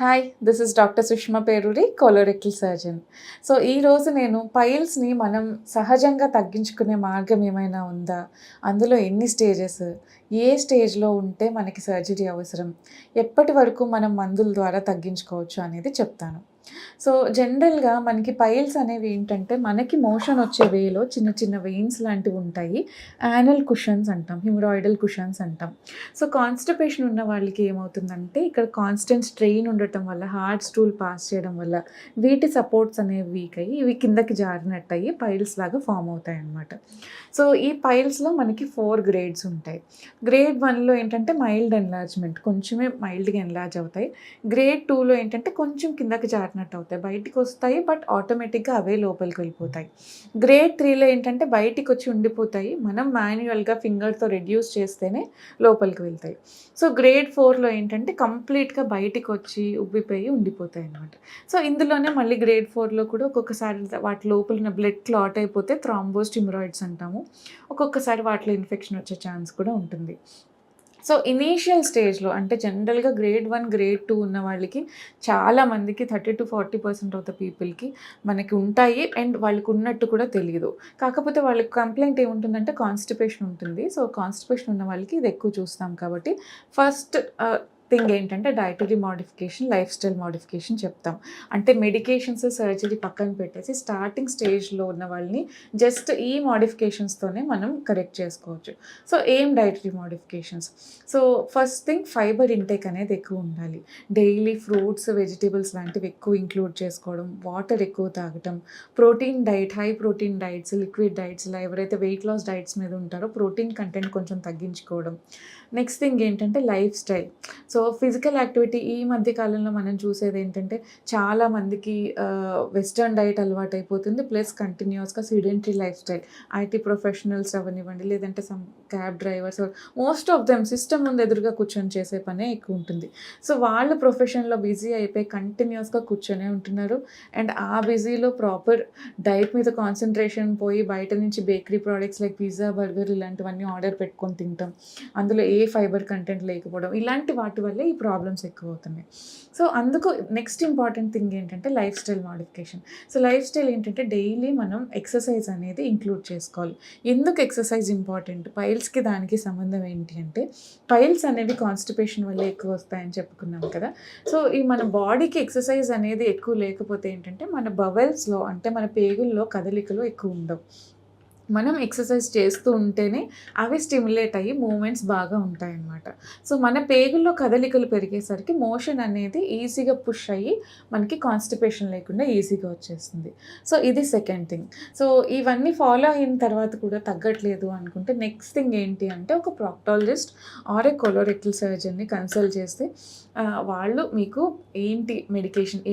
Hi, this is doctor Sushma Peruri, colorectal surgeon. So ఈరోజు నేను పైల్స్ని మనం సహజంగా తగ్గించుకునే మార్గం ఏమైనా ఉందా, అందులో ఎన్ని స్టేజెస్, ఏ స్టేజ్లో ఉంటే మనకి సర్జరీ అవసరం, ఎప్పటి వరకు మనం మందుల ద్వారా తగ్గించుకోవచ్చు అనేది చెప్తాను. సో జనరల్గా మనకి పైల్స్ అనేవి ఏంటంటే మనకి మోషన్ వచ్చే వేలో చిన్న చిన్న వెయిన్స్ లాంటివి ఉంటాయి. యానల్ కుషన్స్ అంటాం, హిమరాయిడల్ కుషన్స్ అంటాం. సో కాన్స్టిపేషన్ ఉన్న వాళ్ళకి ఏమవుతుందంటే ఇక్కడ కాన్స్టెంట్ స్ట్రెయిన్ ఉండటం వల్ల, హార్డ్ స్టూల్ పాస్ చేయడం వల్ల వీటి సపోర్ట్స్ అనేవి వీక్ అయ్యి ఇవి కిందకి జారినట్టు అయ్యి పైల్స్ లాగా ఫామ్ అవుతాయి అన్నమాట. సో ఈ పైల్స్లో మనకి 4 గ్రేడ్స్ ఉంటాయి. గ్రేడ్ 1లో ఏంటంటే మైల్డ్ ఎన్లార్జ్మెంట్, కొంచెమే మైల్డ్గా ఎన్లార్జ్ అవుతాయి. గ్రేడ్ 2లో ఏంటంటే కొంచెం కిందకి జారినట్టు అవుతాయి, బయటికి వస్తాయి బట్ ఆటోమేటిక్గా అవే లోపలికి వెళ్ళిపోతాయి. గ్రేడ్ 3లో ఏంటంటే బయటికి వచ్చి ఉండిపోతాయి, మనం మాన్యువల్గా ఫింగర్తో రెడ్యూస్ చేస్తేనే లోపలికి వెళ్తాయి. సో గ్రేడ్ 4లో ఏంటంటే కంప్లీట్గా బయటికి వచ్చి ఉబ్బిపోయి ఉండిపోతాయి అన్నమాట. సో ఇందులోనే మళ్ళీ గ్రేడ్ 4లో కూడా ఒక్కొక్కసారి వాటి లోపల ఉన్న బ్లడ్ క్లాట్ అయిపోతే థ్రాంబోస్ టిమరాయిడ్స్ అంటాము. ఒక్కొక్కసారి వాటిలో ఇన్ఫెక్షన్ వచ్చే ఛాన్స్ కూడా ఉంటుంది. సో ఇనీషియల్ స్టేజ్లో అంటే జనరల్గా గ్రేడ్ 1, గ్రేడ్ 2 ఉన్న వాళ్ళకి చాలామందికి 30-40% ఆఫ్ ద పీపుల్కి మనకి ఉంటాయి అండ్ వాళ్ళకి ఉన్నట్టు కూడా తెలియదు. కాకపోతే వాళ్ళకి కంప్లైంట్ ఏముంటుందంటే కాన్స్టిపేషన్ ఉంటుంది. సో కాన్స్టిపేషన్ ఉన్న వాళ్ళకి ఇది ఎక్కువ చూస్తాం కాబట్టి ఫస్ట్ థింగ్ ఏంటంటే dietary modification, life style modification చెప్తాం. అంటే మెడికేషన్స్, సర్జరీ పక్కన పెట్టేసి స్టార్టింగ్ స్టేజ్లో ఉన్న వాళ్ళని జస్ట్ ఈ మోడిఫికేషన్స్తోనే మనం కరెక్ట్ చేసుకోవచ్చు. సో ఏం dietary modifications? So first thing fibre intake అనేది ఎక్కువ ఉండాలి. డైలీ ఫ్రూట్స్, వెజిటేబుల్స్ లాంటివి ఎక్కువ ఇంక్లూడ్ చేసుకోవడం, వాటర్ ఎక్కువ తాగటం, protein diet, high protein diets, liquid diets, ఇలా ఎవరైతే వెయిట్ లాస్ డైట్స్ మీద ఉంటారో ప్రోటీన్ కంటెంట్ కొంచెం తగ్గించుకోవడం. నెక్స్ట్ థింగ్ ఏంటంటే life style. So physical activity ఈ మధ్య కాలంలో మనం చూసేది ఏంటంటే చాలామందికి వెస్టర్న్ డైట్ అలవాటు అయిపోతుంది, ప్లస్ కంటిన్యూస్గా sedentary life style. IT professionals అవనివ్వండి, లేదంటే some cab drivers, most of them system ముందు ఎదురుగా కూర్చొని చేసే పనే ఎక్కువ ఉంటుంది. సో వాళ్ళు ప్రొఫెషన్లో బిజీ అయిపోయి కంటిన్యూస్గా కూర్చొనే ఉంటున్నారు అండ్ ఆ బిజీలో ప్రాపర్ డైట్ మీద కాన్సన్ట్రేషన్ పోయి బయట నుంచి bakery products like pizza, burger ఇలాంటివన్నీ ఆర్డర్ పెట్టుకొని తింటాం, అందులో ఏ ఫైబర్ కంటెంట్ లేకపోవడం, ఇలాంటి వాటి వల్లే ఈ ప్రాబ్లమ్స్ ఎక్కువ అవుతున్నాయి. సో అందుకు నెక్స్ట్ ఇంపార్టెంట్ థింగ్ ఏంటంటే life style modification. So life style ఏంటంటే డైలీ మనం ఎక్సర్సైజ్ అనేది ఇంక్లూడ్ చేసుకోవాలి. ఎందుకు ఎక్సర్సైజ్ ఇంపార్టెంట్? పైల్స్కి దానికి సంబంధం ఏంటి అంటే పైల్స్ అనేవి కాన్స్టిపేషన్ వల్ల ఎక్కువ వస్తాయని చెప్పుకున్నాం కదా. సో ఈ మన బాడీకి ఎక్సర్సైజ్ అనేది ఎక్కువ లేకపోతే ఏంటంటే మన బవెల్స్లో అంటే మన పేగుల్లో కదలికలు ఎక్కువ ఉండవు. మనం ఎక్సర్సైజ్ చేస్తూ ఉంటేనే అవి స్టిమ్యులేట్ అయ్యి మూమెంట్స్ బాగా ఉంటాయన్నమాట. సో మన పేగుల్లో కదలికలు పెరిగేసరికి మోషన్ అనేది ఈజీగా పుష్ అయ్యి మనకి కాన్స్టిపేషన్ లేకుండా ఈజీగా వచ్చేస్తుంది. సో ఇది సెకండ్ థింగ్. సో ఇవన్నీ ఫాలో అయిన తర్వాత కూడా తగ్గట్లేదు అనుకుంటే నెక్స్ట్ థింగ్ ఏంటి అంటే ఒక ప్రాక్టాలజిస్ట్ ఆర్ ఏ కోలోరెక్టల్ సర్జన్ని కన్సల్ట్ చేస్తే వాళ్ళు మీకు ఏంటి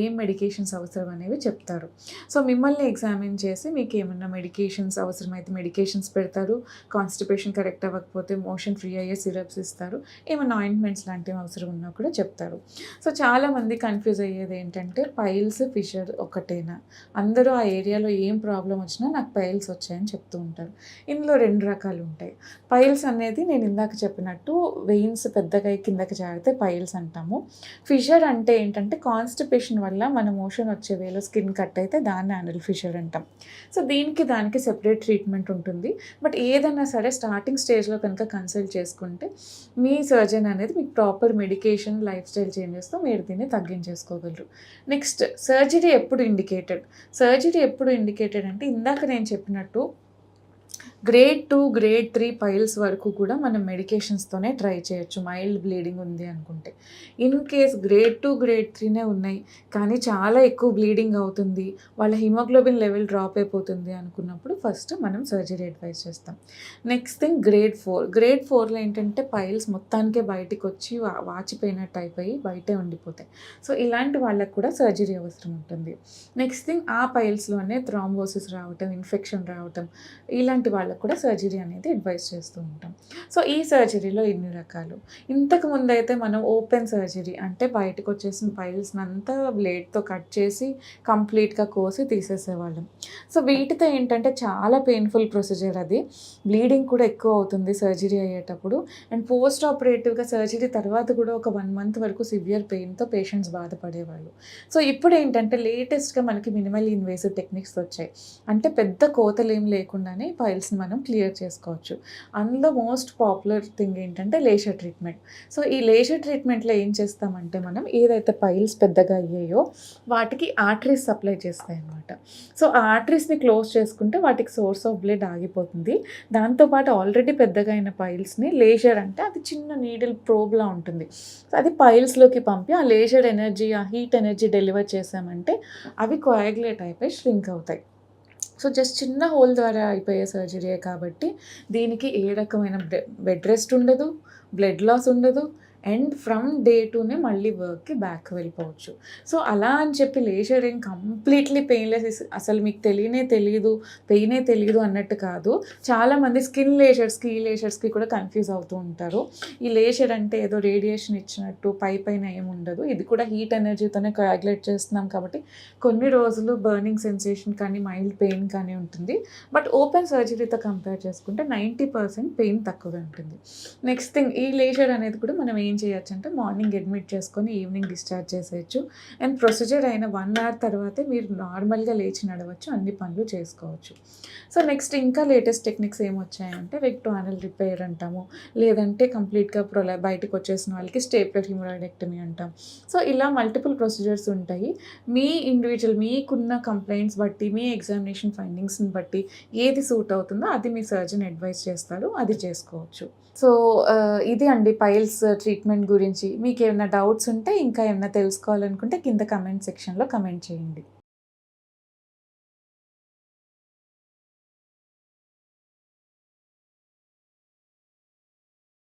ఏం మెడికేషన్స్ అవసరం అనేవి చెప్తారు. సో మిమ్మల్ని ఎగ్జామిన్ చేసి మీకు ఏమన్నా మెడికేషన్స్ అవసరమైతే మెడికేషన్స్ పెడతారు, కాన్స్టిపేషన్ కరెక్ట్ అవ్వకపోతే మోషన్ ఫ్రీ అయ్యే సిరప్స్ ఇస్తారు, ఏమైనా ఆయింట్మెంట్స్ లాంటివి అవసరం ఉన్నా కూడా చెప్తారు. సో చాలామంది కన్ఫ్యూజ్ అయ్యేది ఏంటంటే పైల్స్, ఫిషర్ ఒకటేనా? అందరూ ఆ ఏరియాలో ఏం ప్రాబ్లం వచ్చినా నాకు పైల్స్ వచ్చాయని చెప్తూ ఉంటారు. ఇందులో 2 రకాలు ఉంటాయి. పైల్స్ అనేది నేను ఇందాక చెప్పినట్టు వెయిన్స్ పెద్దగా కిందకి జారితే పైల్స్ అంటాము. ఫిషర్ అంటే ఏంటంటే కాన్స్టిపేషన్ వల్ల మన మోషన్ వచ్చే వేలో స్కిన్ కట్ అయితే దాన్ని యానల్ ఫిషర్ అంటాం. సో దానికి సెపరేట్ ట్రీట్మెంట్ ఉంటుంది. బట్ ఏదైనా సరే స్టార్టింగ్ స్టేజ్లో కనుక కన్సల్ట్ చేసుకుంటే మీ సర్జన్ అనేది మీకు ప్రాపర్ మెడికేషన్, లైఫ్ స్టైల్ చేంజెస్తో మీరు దీన్ని తగ్గించేసుకోగలరు. నెక్స్ట్ సర్జరీ ఎప్పుడు ఇండికేటెడ్ అంటే ఇందాక నేను చెప్పినట్టు గ్రేడ్ 2, గ్రేడ్ 3 పైల్స్ వరకు కూడా మనం మెడికేషన్స్తోనే ట్రై చేయొచ్చు మైల్డ్ బ్లీడింగ్ ఉంది అనుకుంటే. ఇన్ కేస్ గ్రేడ్ 2, గ్రేడ్ 3నే ఉన్నాయి కానీ చాలా ఎక్కువ బ్లీడింగ్ అవుతుంది, వాళ్ళ హిమోగ్లోబిన్ లెవెల్ డ్రాప్ అయిపోతుంది అనుకున్నప్పుడు ఫస్ట్ మనం సర్జరీ అడ్వైస్ చేస్తాం. నెక్స్ట్ థింగ్ గ్రేడ్ 4లో ఏంటంటే పైల్స్ మొత్తానికే బయటికి వచ్చి వాచిపోయినట్టు అయిపోయి బయటే ఉండిపోతాయి. సో ఇలాంటి వాళ్ళకు కూడా సర్జరీ అవసరం ఉంటుంది. నెక్స్ట్ థింగ్ ఆ పైల్స్లోనే థ్రాంబోసిస్ రావటం, ఇన్ఫెక్షన్ రావటం, ఇలాంటి అలాంటి వాళ్ళకు కూడా సర్జరీ అనేది అడ్వైస్ చేస్తూ ఉంటాం. సో ఈ సర్జరీలో ఇన్ని రకాలు. ఇంతకు ముందైతే మనం ఓపెన్ సర్జరీ అంటే బయటకు వచ్చేసిన పైల్స్‌ని అంతా బ్లేడ్‌తో కట్ చేసి కంప్లీట్‌గా కోసి తీసేసేవాళ్ళం. సో వీటితో ఏంటంటే చాలా పెయిన్‌ఫుల్ ప్రొసీజర్ అది. బ్లీడింగ్ కూడా ఎక్కువ అవుతుంది సర్జరీ అయ్యేటప్పుడు. అండ్ పోస్ట్ ఆపరేటివ్‌గా సర్జరీ తర్వాత కూడా ఒక 1 మంత్ వరకు సివియర్ పెయిన్‌తో పేషెంట్స్ బాధపడేవాళ్ళు. సో ఇప్పుడేంటంటే లేటెస్ట్‌గా మనకి మినిమల్ ఇన్వేసివ్ టెక్నిక్స్ వచ్చాయి. అంటే పెద్ద కోతలేం లేకుండానే పైల్స్‌ని మనం క్లియర్ చేసుకోవచ్చు. అందులో మోస్ట్ పాపులర్ థింగ్ ఏంటంటే లేజర్ ట్రీట్మెంట్. సో ఈ లేజర్ ట్రీట్మెంట్‌లో ఏం చేస్తామంటే మనం ఏదైతే పైల్స్ పెద్దగా అయ్యాయో వాటికి ఆర్టరీస్ సప్లై చేస్తాయన్నమాట. సో ఆ ఆర్టరీస్‌ని క్లోజ్ చేసుకుంటే వాటికి సోర్స్ ఆఫ్ బ్లడ్ ఆగిపోతుంది. దాంతోపాటు ఆల్రెడీ పెద్దగా అయిన పైల్స్‌ని లేజర్ అంటే అది చిన్న నీడిల్ ప్రోబ్‌లా ఉంటుంది. సో అది పైల్స్‌లోకి పంపి ఆ లేజర్ ఎనర్జీ, ఆ హీట్ ఎనర్జీ డెలివర్ చేసామంటే అవి కోయాగులేట్ అయిపోయి ష్రింక్ అవుతాయి. సో జస్ట్ చిన్న హోల్ ద్వారా అయిపోయే సర్జరీయే కాబట్టి దీనికి ఏ రకమైన బెడ్ రెస్ట్ ఉండదు, బ్లడ్ లాస్ ఉండదు. అండ్ ఫ్రమ్ డే 2నే మళ్ళీ వర్క్‌కి బ్యాక్ వెళ్ళిపోవచ్చు. సో అలా అని చెప్పి లేజర్ ఏం కంప్లీట్‌లీ పెయిన్‌లెస్ అసలు మీకు పెయినే తెలీదు అన్నట్టు కాదు. చాలామంది స్కిన్ లేజర్స్‌కి, ఈ లేజర్స్‌కి కూడా కన్‌ఫ్యూజ్ అవుతూ ఉంటారు. ఈ లేజర్ అంటే ఏదో రేడియేషన్ ఇచ్చినట్టు పైన ఏముండదు. ఇది కూడా హీట్ ఎనర్జీతోనే కోయాగులేట్ చేస్తున్నాం కాబట్టి కొన్ని రోజులు బర్నింగ్ సెన్సేషన్ కానీ, మైల్డ్ పెయిన్ కానీ ఉంటుంది. బట్ ఓపెన్ సర్జరీతో కంపేర్ చేసుకుంటే 90% పెయిన్ తక్కువగా ఉంటుంది. నెక్స్ట్ థింగ్ ఈ లేజర్ అనేది కూడా మనం ఏం చేయొచ్చు అంటే మార్నింగ్ అడ్మిట్ చేసుకొని ఈవినింగ్ డిశ్చార్జ్ చేసేయచ్చు. అండ్ ప్రొసీజర్ అయిన 1 అవర్ తర్వాతే మీరు నార్మల్గా లేచి నడవచ్చు, అన్ని పనులు చేసుకోవచ్చు. సో నెక్స్ట్ ఇంకా లేటెస్ట్ టెక్నిక్స్ ఏమొచ్చాయంటే రెక్టోఅనల్ రిపేర్ అంటాము, లేదంటే కంప్లీట్‌గా బయటకు వచ్చేసిన వాళ్ళకి స్టేప్లర్ హిమరాయిడెక్టమీ అంటాం. సో ఇలా మల్టిపుల్ ప్రొసీజర్స్ ఉంటాయి. మీ ఇండివిజువల్ మీకున్న కంప్లైంట్స్ బట్టి, మీ ఎగ్జామినేషన్ ఫైండింగ్స్‌ని బట్టి ఏది సూట్ అవుతుందో అది మీ సర్జన్ అడ్వైస్ చేస్తాడు, అది చేసుకోవచ్చు. సో ఇది అండి పైల్స్ ట్రీట్మెంట్ గురించి. మీకేమైనా డౌట్స్ ఉంటే ఇంకా ఏమైనా తెలుసుకోవాలనుకుంటే కింద కమెంట్ సెక్షన్‌లో కమెంట్ చేయండి.